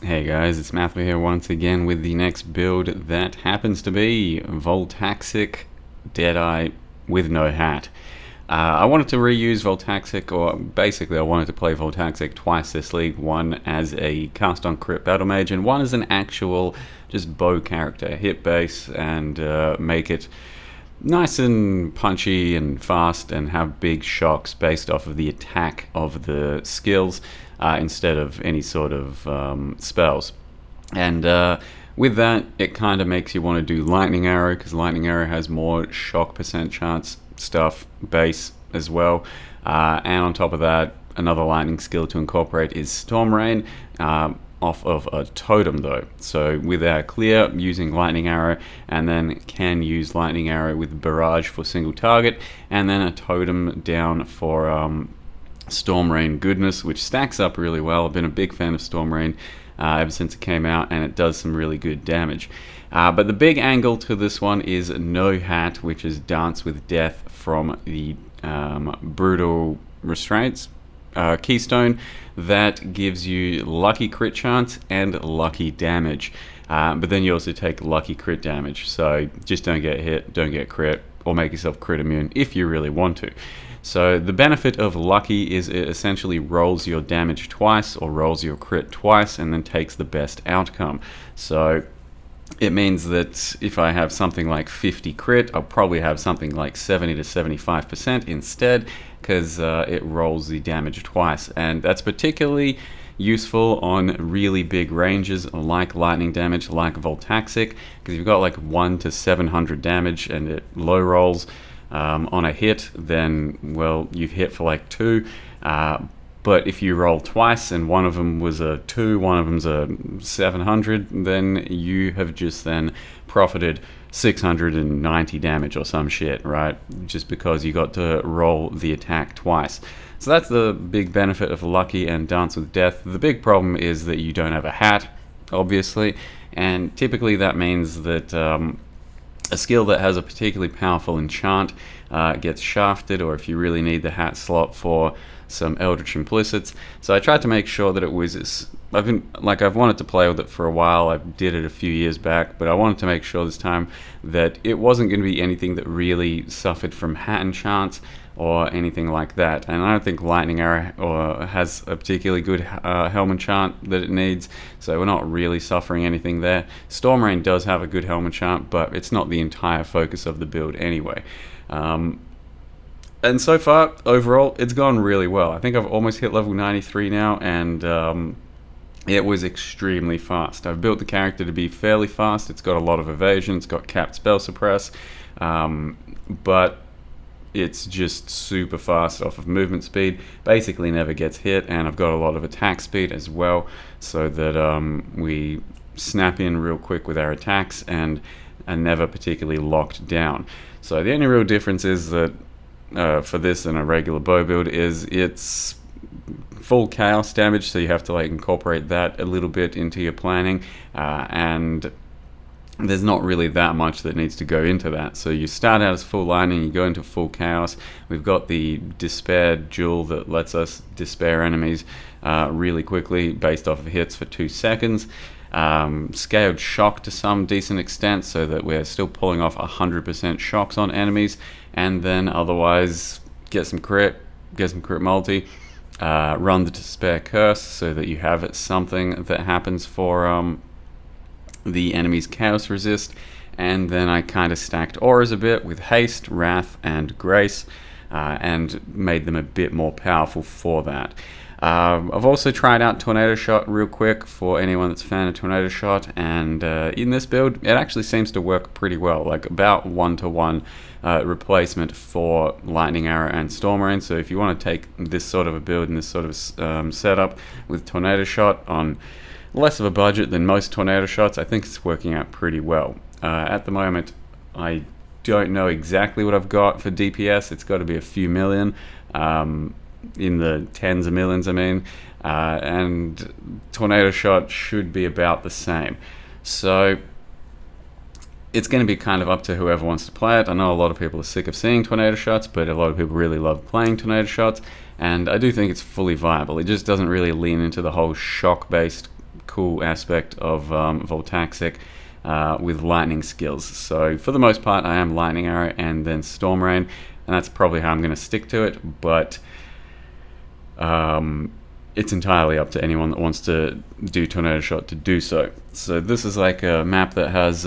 Hey guys, it's Matthew here once again with the next build that happens to be Voltaxic Deadeye with no hat. I wanted to reuse Voltaxic, or basically I wanted to play Voltaxic twice this league, one as a cast on crit battle mage and one as an actual just bow character, hit base and make it nice and punchy and fast and have big shocks based off of the attack of the skills instead of any sort of spells. And with that, it kind of makes you want to do Lightning Arrow, because Lightning Arrow has more shock percent chance stuff base as well. And on top of that, another lightning skill to incorporate is Storm Rain. Off of a totem though, so with our clear using Lightning Arrow, and then can use Lightning Arrow with Barrage for single target, and then a totem down for Storm Rain goodness, which stacks up really well. I've been a big fan of Storm Rain ever since it came out, and it does some really good damage. But the big angle to this one is no hat, which is Dance with Death from the Brutal Restraints Keystone. That gives you lucky crit chance and lucky damage, but then you also take lucky crit damage, so just don't get hit, don't get crit, or make yourself crit immune if you really want to. So the benefit of lucky is it essentially rolls your damage twice or rolls your crit twice and then takes the best outcome. So it means that if I have something like 50 crit, I'll probably have something like 70 to 75% instead, because it rolls the damage twice. And that's particularly useful on really big ranges like lightning damage, like Voltaxic, because you've got like 1 to 700 damage and it low rolls on a hit, then, well, you've hit for like 2. But if you roll twice and one of them was a 2, one of them's a 700, then you have just then profited 690 damage or some shit, right? Just because you got to roll the attack twice. So that's the big benefit of Lucky and Dance with Death. The big problem is that you don't have a hat, obviously, and typically that means that a skill that has a particularly powerful enchant gets shafted, or if you really need the hat slot for some Eldritch Implicits. So I tried to make sure that it was, I've wanted to play with it for a while. I did it a few years back, but I wanted to make sure this time that it wasn't going to be anything that really suffered from hat enchants or anything like that. And I don't think Lightning Arrow has a particularly good Helm enchant that it needs, so we're not really suffering anything there. Storm Rain does have a good Helm enchant, but it's not the entire focus of the build anyway. And so far, overall, it's gone really well. I think I've almost hit level 93 now, and it was extremely fast. I've built the character to be fairly fast. It's got a lot of evasion, it's got capped spell suppress, but it's just super fast off of movement speed, basically never gets hit, and I've got a lot of attack speed as well, so that we snap in real quick with our attacks and are never particularly locked down. So the only real difference is that for this and a regular bow build is it's full chaos damage, so you have to like incorporate that a little bit into your planning, and there's not really that much that needs to go into that. So you start out as full lightning, you go into full chaos. We've got the despair jewel that lets us despair enemies really quickly based off of hits for 2 seconds. Scaled shock to some decent extent, so that we're still pulling off 100% shocks on enemies, and then otherwise get some crit multi, run the despair curse so that you have something that happens for the enemy's chaos resist, and then I kind of stacked auras a bit with haste, wrath, and grace, and made them a bit more powerful for that. I've also tried out Tornado Shot real quick for anyone that's a fan of Tornado Shot, and in this build it actually seems to work pretty well, like about 1-to-1 replacement for Lightning Arrow and Storm Rain. So if you want to take this sort of a build and this sort of setup with Tornado Shot on less of a budget than most Tornado Shots, I think it's working out pretty well. At the moment, I don't know exactly what I've got for DPS. It's got to be a few million, in the tens of millions, I mean, and Tornado Shot should be about the same. So it's going to be kind of up to whoever wants to play it. I know a lot of people are sick of seeing Tornado Shots, but a lot of people really love playing Tornado Shots, and I do think it's fully viable. It just doesn't really lean into the whole shock-based cool aspect of Voltaxic with lightning skills. So for the most part, I am Lightning Arrow and then Storm Rain, and that's probably how I'm going to stick to it. But it's entirely up to anyone that wants to do Tornado Shot to do so. So this is like a map that has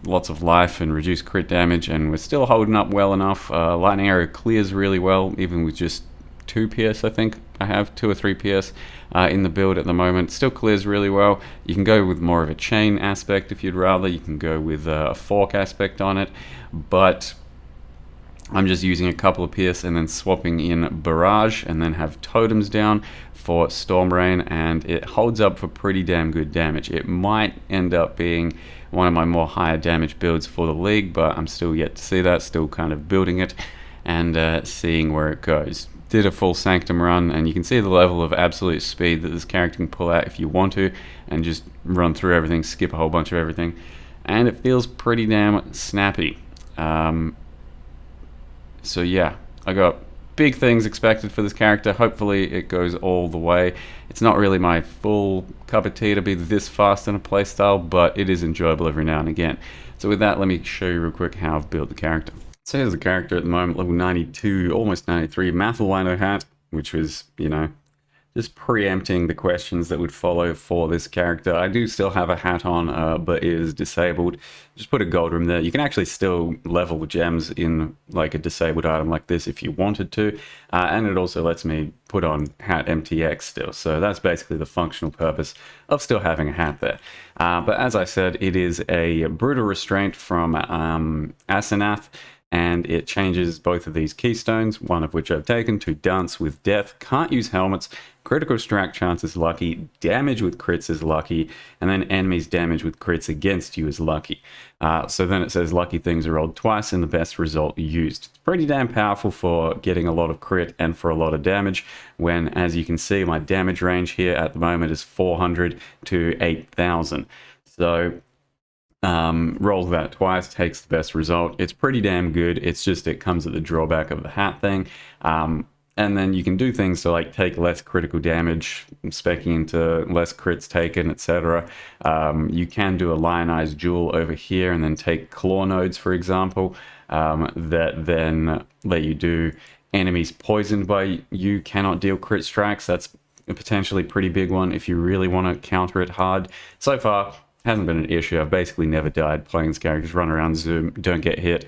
lots of life and reduced crit damage, and we're still holding up well enough. Lightning Arrow clears really well, even with just 2 PS, I think. I have 2 or 3 PS in the build at the moment. Still clears really well. You can go with more of a chain aspect if you'd rather. You can go with a fork aspect on it, but I'm just using a couple of PS and then swapping in Barrage, and then have totems down for Storm Rain, and it holds up for pretty damn good damage. It might end up being one of my more higher damage builds for the league, but I'm still yet to see that, still kind of building it and seeing where it goes. Did a full Sanctum run, and you can see the level of absolute speed that this character can pull out if you want to, and just run through everything, skip a whole bunch of everything, and it feels pretty damn snappy. So yeah, I got big things expected for this character. Hopefully it goes all the way. It's not really my full cup of tea to be this fast in a playstyle, but it is enjoyable every now and again. So with that, let me show you real quick how I've built the character. So here's the character at the moment, level 92, almost 93, Mathilwino hat, which was, you know, just preempting the questions that would follow for this character. I do still have a hat on, but it is disabled. Just put a gold rim there. You can actually still level gems in like a disabled item like this if you wanted to, and it also lets me put on hat MTX still. So that's basically the functional purpose of still having a hat there. But as I said, it is a brutal restraint from Asenath, and it changes both of these keystones, one of which I've taken, to Dance with Death. Can't use helmets, critical strike chance is lucky, damage with crits is lucky, and then enemies damage with crits against you is lucky. So then it says lucky things are rolled twice and the best result used. It's pretty damn powerful for getting a lot of crit and for a lot of damage, when, as you can see, my damage range here at the moment is 400 to 8,000. So rolls that twice, takes the best result. It's pretty damn good. It's just it comes at the drawback of the hat thing. And then you can do things to like take less critical damage, specking into less crits taken, etc. You can do a lionized jewel over here and then take claw nodes, for example, that then let you do enemies poisoned by you cannot deal crit strikes. That's a potentially pretty big one if you really want to counter it hard. So far, hasn't been an issue. I've basically never died playing this character. Just run around, zoom, don't get hit.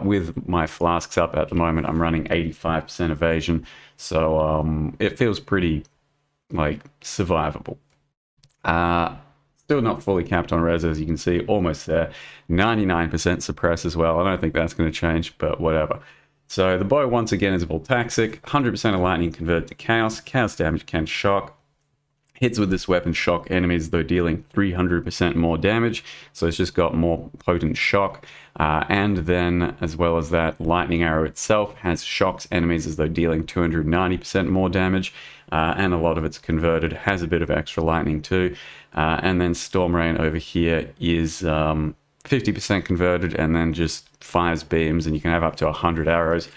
With my flasks up at the moment, I'm running 85% evasion, so it feels pretty like survivable. Still not fully capped on res, as you can see, almost there. 99% suppress as well. I don't think that's going to change, but whatever. So the bow once again is Voltaxic. 100% of lightning converted to chaos. Chaos damage can shock. Hits with this weapon shock enemies, though dealing 300% more damage, so it's just got more potent shock. And then, as well as that, Lightning Arrow itself has shocks enemies as though dealing 290% more damage, and a lot of it's converted, has a bit of extra lightning too. And then Storm Rain over here is 50% converted, and then just fires beams, and you can have up to 100 arrows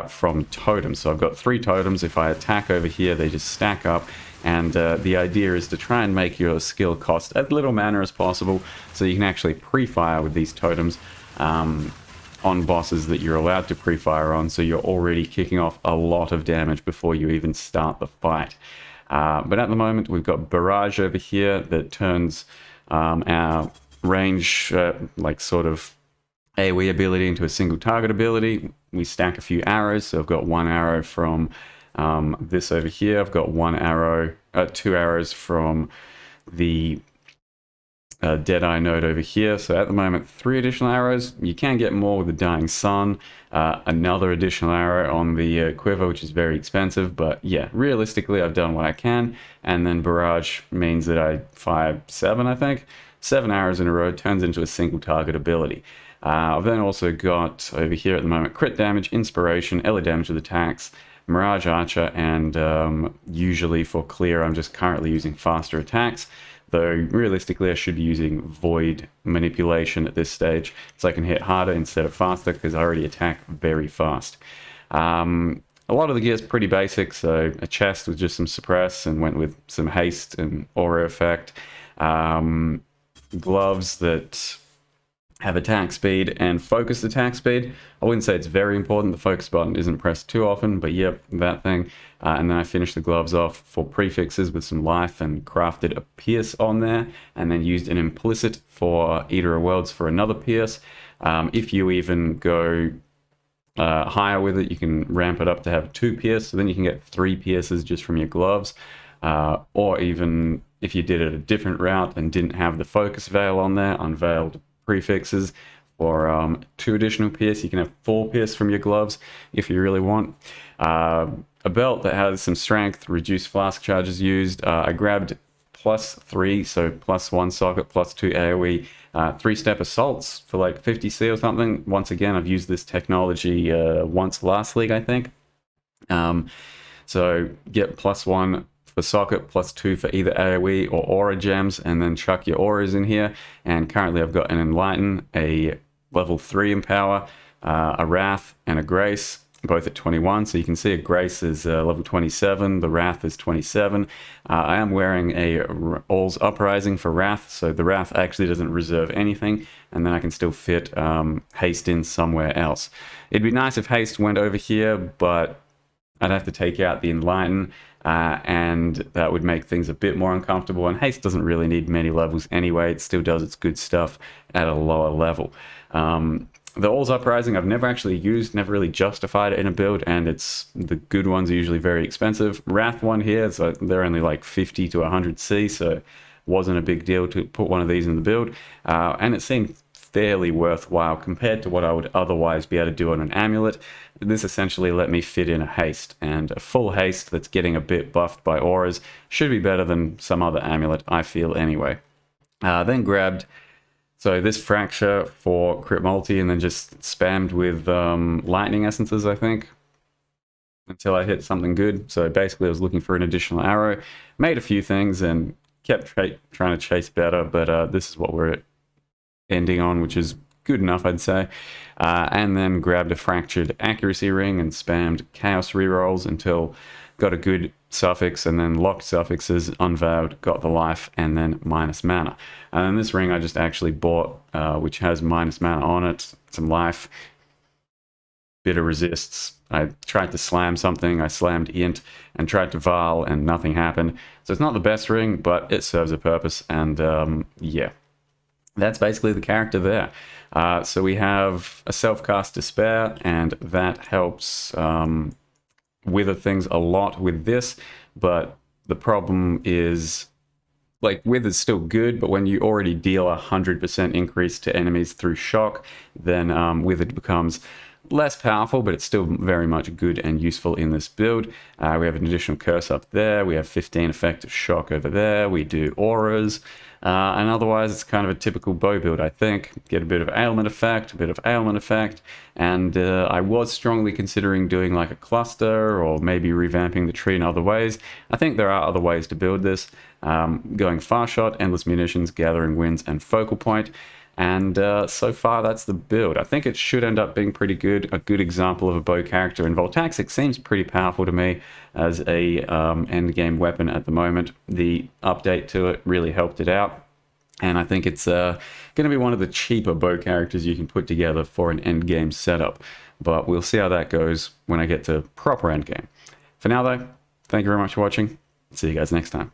from totems. So I've got 3 totems. If I attack over here, they just stack up. And the idea is to try and make your skill cost as little mana as possible, so you can actually pre-fire with these totems on bosses that you're allowed to pre-fire on, so you're already kicking off a lot of damage before you even start the fight. But at the moment, we've got Barrage over here that turns our range, like sort of AoE ability into a single target ability. We stack a few arrows, so I've got 1 arrow from this over here. I've got 1 arrow, 2 arrows from the Deadeye node over here. So at the moment, 3 additional arrows. You can get more with the Dying Sun. Another additional arrow on the quiver, which is very expensive. But yeah, realistically, I've done what I can. And then Barrage means that I fire 7, I think. 7 arrows in a row turns into a single target ability. I've then also got over here at the moment crit damage, inspiration, early damage with attacks, Mirage Archer, and usually for clear I'm just currently using faster attacks, though realistically I should be using void manipulation at this stage so I can hit harder instead of faster, because I already attack very fast. A lot of the gear is pretty basic, so a chest with just some suppress and went with some haste and aura effect. Gloves that have attack speed and focused attack speed. I wouldn't say it's very important. The focus button isn't pressed too often, but yep, that thing. And then I finished the gloves off for prefixes with some life and crafted a pierce on there, and then used an implicit for Eater of Worlds for another pierce. If you even go higher with it, you can ramp it up to have 2 pierce, so then you can get 3 pierces just from your gloves. Or even if you did it a different route and didn't have the focus veil on there, unveiled prefixes for 2 additional pierce, you can have 4 pierce from your gloves if you really want. A belt that has some strength, reduced flask charges used. I grabbed +3, so +1 socket, +2 AoE, 3-step assaults for like 50C or something. Once again, I've used this technology once last league, I think. So get +1 for socket, +2 for either AoE or aura gems, and then chuck your auras in here. And currently I've got an Enlighten, a level 3 Empower, a Wrath, and a Grace, both at 21. So you can see a Grace is level 27, the Wrath is 27. I am wearing a All's Uprising for Wrath, so the Wrath actually doesn't reserve anything, and then I can still fit Haste in somewhere else. It'd be nice if Haste went over here, but I'd have to take out the Enlighten, and that would make things a bit more uncomfortable, and Haste doesn't really need many levels anyway. It still does its good stuff at a lower level. The All's Uprising I've never actually used, never really justified it in a build, and the good ones are usually very expensive. Wrath one here, so they're only like 50 to 100C, so it wasn't a big deal to put one of these in the build, and it seemed fairly worthwhile compared to what I would otherwise be able to do on an amulet. This essentially let me fit in a haste, and a full haste that's getting a bit buffed by auras should be better than some other amulet, I feel anyway. Then grabbed this Fracture for crit multi, and then just spammed with lightning essences, I think, until I hit something good. So basically I was looking for an additional arrow, made a few things, and kept trying to chase better, but this is what we're ending on, which is good enough, I'd say. And then grabbed a Fractured Accuracy Ring and spammed Chaos rerolls until got a good suffix, and then locked suffixes, unveiled, got the life, and then minus mana. And then this ring I just actually bought, which has minus mana on it, some life, bit of resists. I tried to slam something, I slammed int, and tried to Val, and nothing happened. So it's not the best ring, but it serves a purpose, and yeah. That's basically the character there. So we have a self-cast Despair, and that helps wither things a lot with this, but the problem is, like, wither's still good, but when you already deal 100% increase to enemies through shock, then withered becomes less powerful, but it's still very much good and useful in this build. We have an additional curse up there, we have 15 effective shock over there, we do auras, and otherwise it's kind of a typical bow build, I think. Get a bit of ailment effect, and I was strongly considering doing like a cluster, or maybe revamping the tree in other ways. I think there are other ways to build this, going far shot, endless munitions, gathering winds, and focal point. And so far that's the build. I think it should end up being pretty good, a good example of a bow character, and Voltaxic seems pretty powerful to me as a end game weapon at the moment. The update to it really helped it out, and I think it's going to be one of the cheaper bow characters you can put together for an end game setup, but we'll see how that goes when I get to proper end game. For now though, thank you very much for watching. See you guys next time.